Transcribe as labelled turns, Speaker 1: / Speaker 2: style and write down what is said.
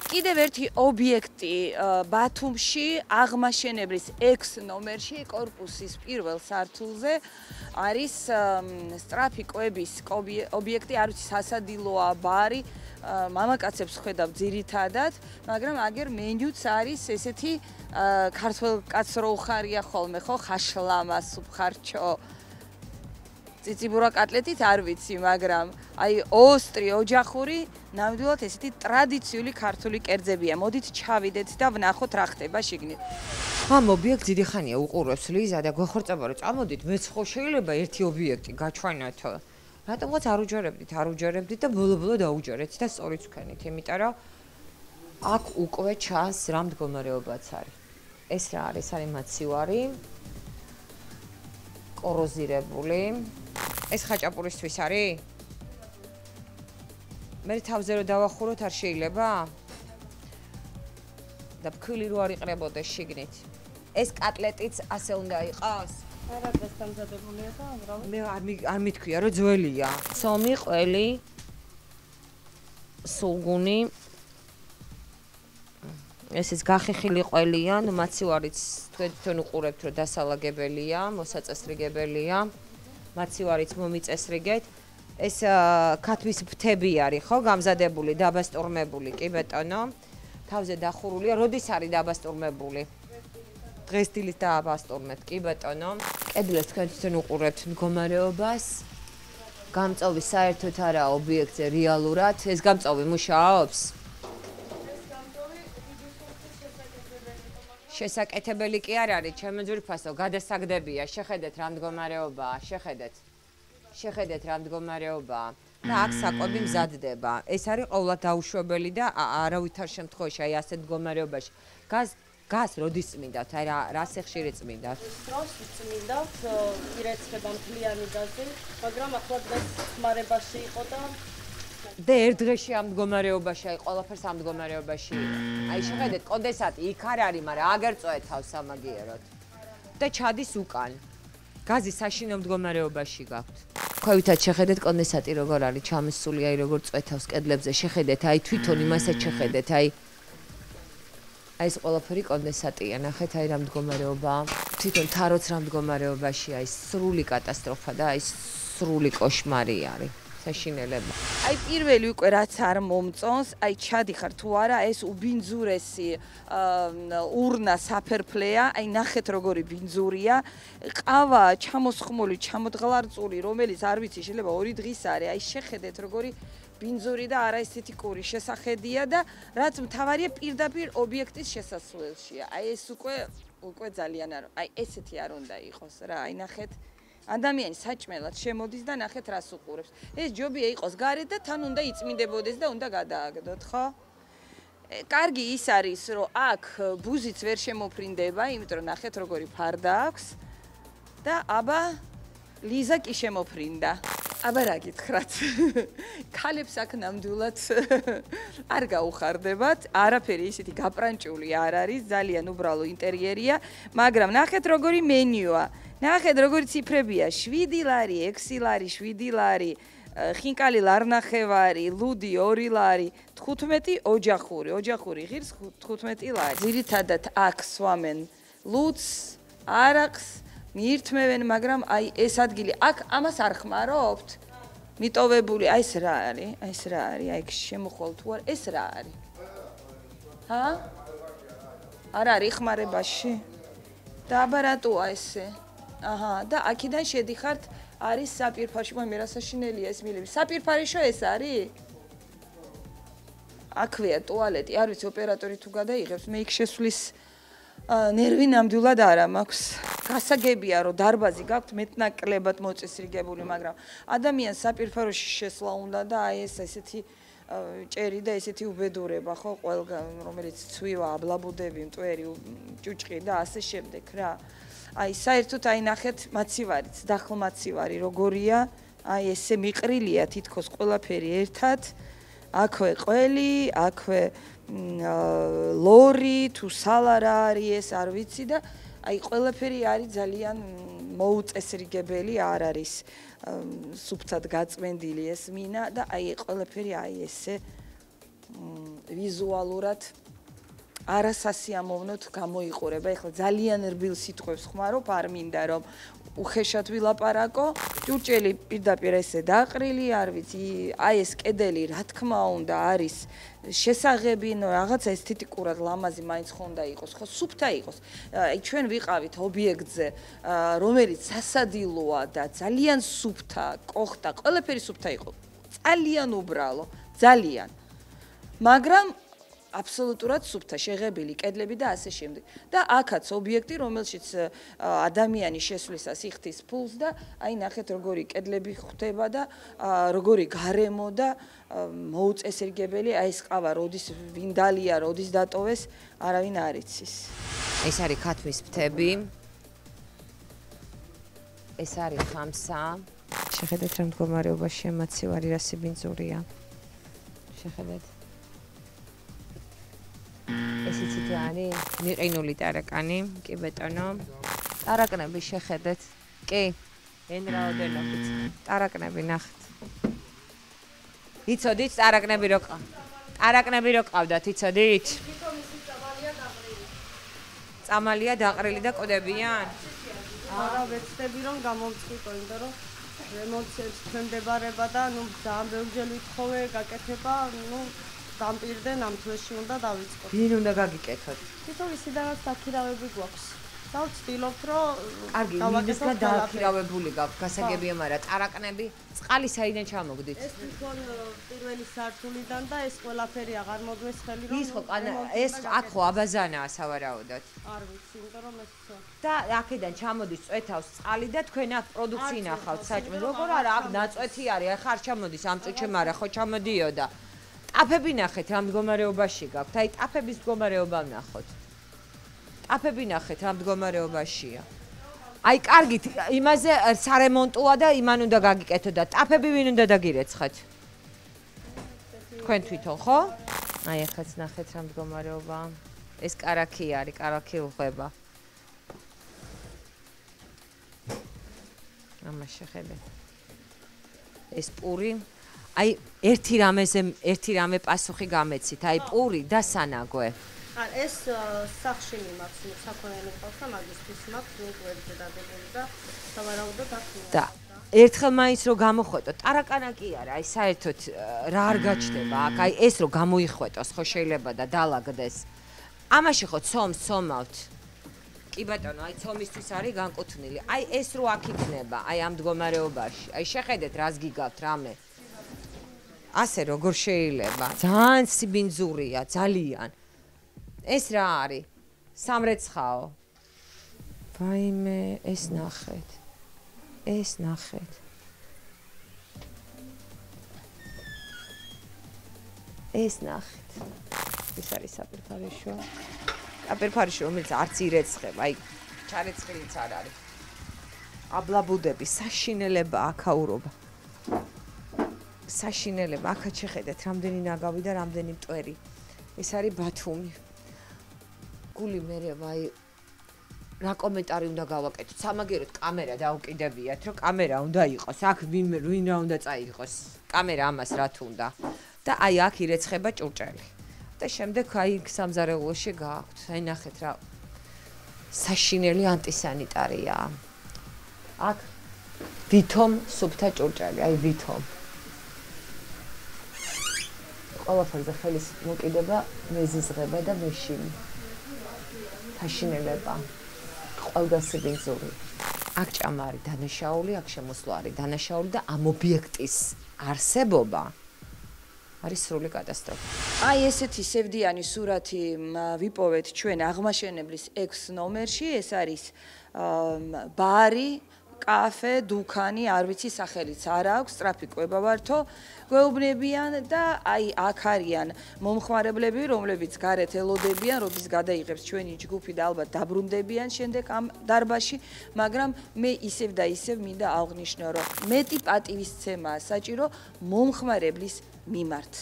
Speaker 1: კიდევ ერთი ობიექტი ბათუმში აღმაშენებლის 6 ნომერში კორპუსის პირველ სართულზე არის სწრაფი კვების ობიექტი, არ ვიცი სასადილოა, ბარი, მამაკაცებს ხვედავ ძირითადად, მაგრამ აგერ მენიუც არის ესეთი ქართველ კაცს რო უხარია ხოლმე, ხო, ხაშლამა, სუფხარჩო, ციციბურა კატლეტით არ ვიცი, მაგრამ აი ოსტრი, ოჯახური, ნამდვილად ესეთი ტრადიციული ქართული კერძებია. მოდით ჩავიდეთ და ვნახოთ რა ხდება შიგნით.
Speaker 2: ამ ობიექტს დიდი ხანია უყურებს ლიზა და გვეხორწება რომ წამოდით, მეც ხო შეიძლება ერთი ობიექტი გაჩვენათო. რატომღაც არ უჯერებდით და ბოლო-ბოლო დაუჯერეთ და სწორიც ვქენით, იმიტომ რომ აქ უკვე ჩანს რა მდგომარეობაც არის. ეს რა არის? არის მაცივარი, კოროზირებული. ეს ხაჭაპურისთვის არის? მე თავზე რომ დავახუროთ არ შეიძლება? და ფქვილი რო არ იყრებოდეს შიგნით. ეს კატლეტიც ასე უნდა იყოს?
Speaker 3: არა, დღეს დამზადებულია და უბრალოდ
Speaker 2: მე არ მithქვია რომ ძველია. სომი, ყველი, სულგუნი. ესეც გახეხილი ყველია, ნუ მაცივარიც თქვენ უყურებთ რომ დასალაგებელია, მოსაწესრიგებელია. მაცივარიც მომიწესრიგეთ. ეს ქათვის ფრთები არის, ხო, გამზადებული, დაბასტურმებული, კი ბეტონო. თავზე დახურულია, როდის არის დაბასტურმებული? დღეს დილით დააბასტურმეთ, კი ბეტონო. კედლებს თქვენ თვითონ უყურებთ მდგომარეობას. გამწოვი საერთოდ არა ობიექტზე რეალურად. ეს გამწოვი მუშაობს? შესაკეთებელი კი არ არის, ჩემო ძვირფასო, გადასაგდებია, შეხედეთ რა მდგომარეობაა, შეხედეთ რა მდგომარეობაა და აქ საკვები მზადდება. ეს არის ყოვლად დაუშვებელი და არავითარ შემთხვევაში აი ასეთ მდგომარეობაში გას როდის წმინდათ, აი რა სიხშირე წმინდათ?
Speaker 3: დროს წმინდათ, ირეცხება მთლიანი გაზი, მაგრამ ახლა დღეს ხმარებაში იყო
Speaker 2: და ერთ დღეში ამ მდგომარეობაში, აი ყველაფერს ამ მდგომარეობაში. აი შეხედეთ, კონდენსატი იქ არ არის, მაგრამ აგერ წოეთ თავს სამაგიეროდ. და ჩადის უკან. გაზი საშინო მდგომარეობაში გაქვთ. ხოვითად შეხედეთ კონდენსატი როგორ არის ჩამისული, აი როგორ წოეთ თავს კედლებზე, შეხედეთ, აი თვითონ იმასაც შეხედეთ, აი ეს ყველაფერი კონდენსატია, ნახეთ აი რა მდგომარეობაა. თვითონ თაროც რა მდგომარეობაში, აი სრული კატასტროფა და აი სრული კოშმარი არის. საშინელება.
Speaker 1: აი პირველი უკვე რაც არ მომწონს, აი ჩადიხარ თუ არა, ეს უბინძურესი ურნა საფერფლეა, აი ნახეთ როგორი ბინძურია, ყავა ჩამოსხმული, ჩამოდგლარწული, რომელიც არ ვიცი, შეიძლება 2 დღის არის, აი შეხედეთ როგორი ბინძური და არაესთეტიკური შესახედია და რაც მთავარია პირდაპირ ობიექტის შესასვლელშია. აი ეს უკვე ძალიან არ, აი ესეთი არ უნდა იყოს რა, აი ნახეთ ადამიანი საჭმელად შემოდის და ნახეთ რას უყურებს. ეს ჯობია იყოს გარეთ და თან უნდა იწმინდებოდეს და უნდა გადააგდოთ, ხო? კარგი ის არის, რომ აქ ბუზიც ვერ შემოფრინდება, იმიტომ რომ ნახეთ როგორი ფარდა აქვს და აბა ლიზა კი შემოფრინდა. აბა რა გითხრათ? ქალებს აქ ნამდვილად არ გაუხარდებათ, არაფერი ისეთი გაპრანჭული არ არის, ძალიან უბრალო ინტერიერია, მაგრამ ნახეთ როგორი მენიუა. ნახეთ როგორი ციფრებია, 7 ლარი, 6 ლარი, 7 ლარი, ხინკალი ლარნახევარი, ლუდი 2 ლარი, 15 ოჯახური ღირს 15 ლარი. ძირითადად აქ სვამენ ლუდს, არაყს, მიირთმევენ, მაგრამ აი ეს ადგილი, აქ ამას არ ხმარობთ? მიტოვებული, აი ეს რა არის? აი ეს რა არის? აი შემოხვალ თუ არა, ეს რა არის? ჰა? არ არის ხმარებაში? და აბა რატოა ესე? აჰა, და აქედან შედიხართ, არის საპირფარეშო, მე რასაშინელია ეს მილები. საპირფარეშო ეს არის? აქვეა ტუალეტი, არ ვიცი ოპერატორი თუ გადაიღებს, მე იქ შესვლის ნერვი ნამდვილად არა მაქვს. გასაგებია რომ დარბაზი გაქვთ მეტნაკლებად მოწესრიგებული, მაგრამ ადამიანს საპირფარეში შესვლა უნდა და აი ეს ესეთი ჭერი და ესეთი უბედურება, ხო, ყველგან რომელიც ცვივა, აბლაბუდები, მტვერი, ჭუჭყი და ასე შემდეგ რა. აი საერთოდ აი ნახეთ მაცივარიც, დახლმაცივარი როგორია, აი ესე მიყრილია თითქოს ყველაფერი ერთად. აქვე ყველი, აქვე ლორი, თუ სალარა არის ეს არ ვიცი და აი ყველაფერი არის ძალიან მოუწესრიგებელი, არ არის სუფთად გაწმენდილი ეს მინა და აი ყველაფერი აი ესე ვიზუალურად არასასიამოვნოდ გამოიყურება. ეხლა ძალიან რბილ სიტყვებს ხმარო, არ მინდა რომ უხეშად ვილაპარაკო. ჭურჭელი პირდაპირ ესე დაყრილი, არ ვიცი, აი ეს კედელი, რა თქმა უნდა, არის შესაღებინო, რაღაცა ესთეტიკურად ლამაზი მაინც ხონდა იყოს, ხო, სუფთა იყოს. აი ჩვენ ვიყავით ობიექტზე, რომელიც სასადილოა და ძალიან სუფთა, კოხტა, ყველაფერი სუფთა იყო. ძალიან უბრალო, ძალიან. მაგრამ აბსოლუტურად სუფთა, შეღებილი კედლები და ასე შემდეგ. და აქაც ობიექტი, რომელშიც ადამიანი შესვლისას იხდის ფულს და აი ნახეთ როგორი კედლები ხდება და როგორი გარემო და მოუწესრიგებელი, აი ეს ყავა როდის ვინდალია, როდის დატოვეს, არავინ არ იცის.
Speaker 2: ეს არის ქათმის ფრთები. ეს არის ხამსა. შეხედეთ რა მდგომარეობაში ემოცივარი რა სიბინძურია. შეხედეთ. ეს იცით რა არის? მიყინული ტარაკანი, კი ბეტონო. ტარაკნები შეხედეთ. კი.ენ რაოდენობით. ტარაკნები ნახეთ. იცოდით ტარაკნები რო ყავ. ტარაკნები რო ყავდათ, იცოდით?
Speaker 3: თვითონ ისი წამალია დაყრილი.
Speaker 2: წამალია დაყრილი და კოდებიან?
Speaker 3: არა, ვეცდები რომ გამოვწყვიტო, იმიტომ რომ ემოციებს ჩვენდებარება და ნუ ძალიან ბევრჯერ ვითხოვე, გაკეთება, ნუ დამპირდნენ ამ თვეში უნდა დავიწყო.
Speaker 2: ვინ უნდა გაგიკეთოთ?
Speaker 3: თვითონ ისედაც დაქირავები გვაქვს. და ვცდილობთ რომ
Speaker 2: კარგი, მინისგან დააქირავებული გაქვთ, გასაგებია, მაგრამ ტარაკნები წყალი საიდან ჩამოგდით?
Speaker 3: ეს თვითონ პირველი სართულიდან და ეს ყველაფერი აღარ მოგვეს ხელი რომ
Speaker 2: ის ხო ეს აქ ხო აბაზანაა სავარაუდოდ.
Speaker 3: არ ვიცი, იმიტომ რომ ეს
Speaker 2: და აქედან ჩამოდის წვეთავს წყალი და თქვენ აქ პროდუქცია ნახავთ საჭმელს. როგორ არა, აქ ნაწვეთი არის, ახლა არ ჩამოდის ამ წუთში, მაგრამ ხო ჩამოდიოდა. ტაფები ნახეთ რა მდგომარეობაში გაქვთ. აი ტაფების მდგომარეობა ნახოთ. ტაფები ნახეთ რა მდგომარეობაშია. აი კარგით, იმაზე სარემონტოა და იმან უნდა გაგიკეთო და ტაფები ვინ უნდა დაგირეცხათ? თქვენ თვითონ, ხო? აი ახაც ნახეთ რა მდგომარეობა. ეს კარაქი არის, კარაქი უღება. ამას შეხედეთ. ეს პური აი ერთი რამე პასუხი გამეცით, აი პური და სანაგვე.
Speaker 3: ეს სახში მიმაქვს, საქონელი ყავს და მაგისთვის მაქვს ნუკლებზე დადებული და სავარაუდოდ აქ
Speaker 2: და ერთხელ მაინც რო გამოხვეტო, ტარაკანა კი არა, აი საერთოდ რა არ გაჩნდება აქ, აი ეს რო გამოიხვეტოს, ხო შეიძლება და დალაგდეს. ამაში ხო ცომს ცომავთ. კი ბატონო, აი ცომისთვის არის განკუთვნილი. აი ეს რო აქ იქნება, აი ამ მდგომარეობაში. აი შეხედეთ რას გიგავთ რამე. ასე როგორ შეიძლება? ძალიან სიბინძურია, ძალიან. ეს რა არის? სამრეცხაო. ვაიმე, ეს ნახეთ. ეს ნახეთ. ეს ნახეთ. ეს არის საპირფარეშო. საპირფარეშო, რომელიც არც ირეცხება, აი ჩარეცხილიც არ არის. აბლაბუდები, საშინელება აქაურობა. საშინელება, აქაც შეხედეთ, რამდენი ნაგავი და რამდენი მტვერი. ეს არის ბათუმი. გული მერე ვაი რა კომენტარი უნდა გავაკეთოთ? სამაგიეროდ კამერა დაუკიდებიათ, რომ კამერა უნდა იყოს. აქ ვინ რა უნდა წაიღოს? კამერა ამას რა თუნდა. და აი აქ ირეცხება ჭურჭელი. და შემდეგ აი სამზარეულოში გააქვთ. აი ნახეთ რა საშინელი ანტისანიტარია. აქ ვითომ სუფთა ჭურჭელი, აი ვითომ. ყველაფერზე ხელის მოკიდება, მეზიზღება და მეშინი. საშინელება. ყველგასიბინძური. აქ ჭამა არის დანაშაული, აქ შემოსვლა არის დანაშაული და ამ ობიექტის არსებობა არის სრული კატასტროფა.
Speaker 1: აი ესეთი სევდიანი სურათი ვიპოვეთ ჩვენ აღმაშენებლის 6 ნომერში, ეს არის ბარი, კაფე, დუქანი, არ ვიცი სახელიც არ აქვს, სწრაფი კვება ვართო, გვეუბნებიან და აი აქ არიან მომხმარებლები, რომლებიც გარეთ ელოდებიან, როდის გადაიღებს ჩვენი ჯგუფი და ალბათ დაბრუნდებიან შემდეგ ამ დარბაზში, მაგრამ მე ისევ და ისევ მინდა აღვნიშნო, რომ მეტი პატივისცემაა საჭირო მომხმარებლის მიმართ.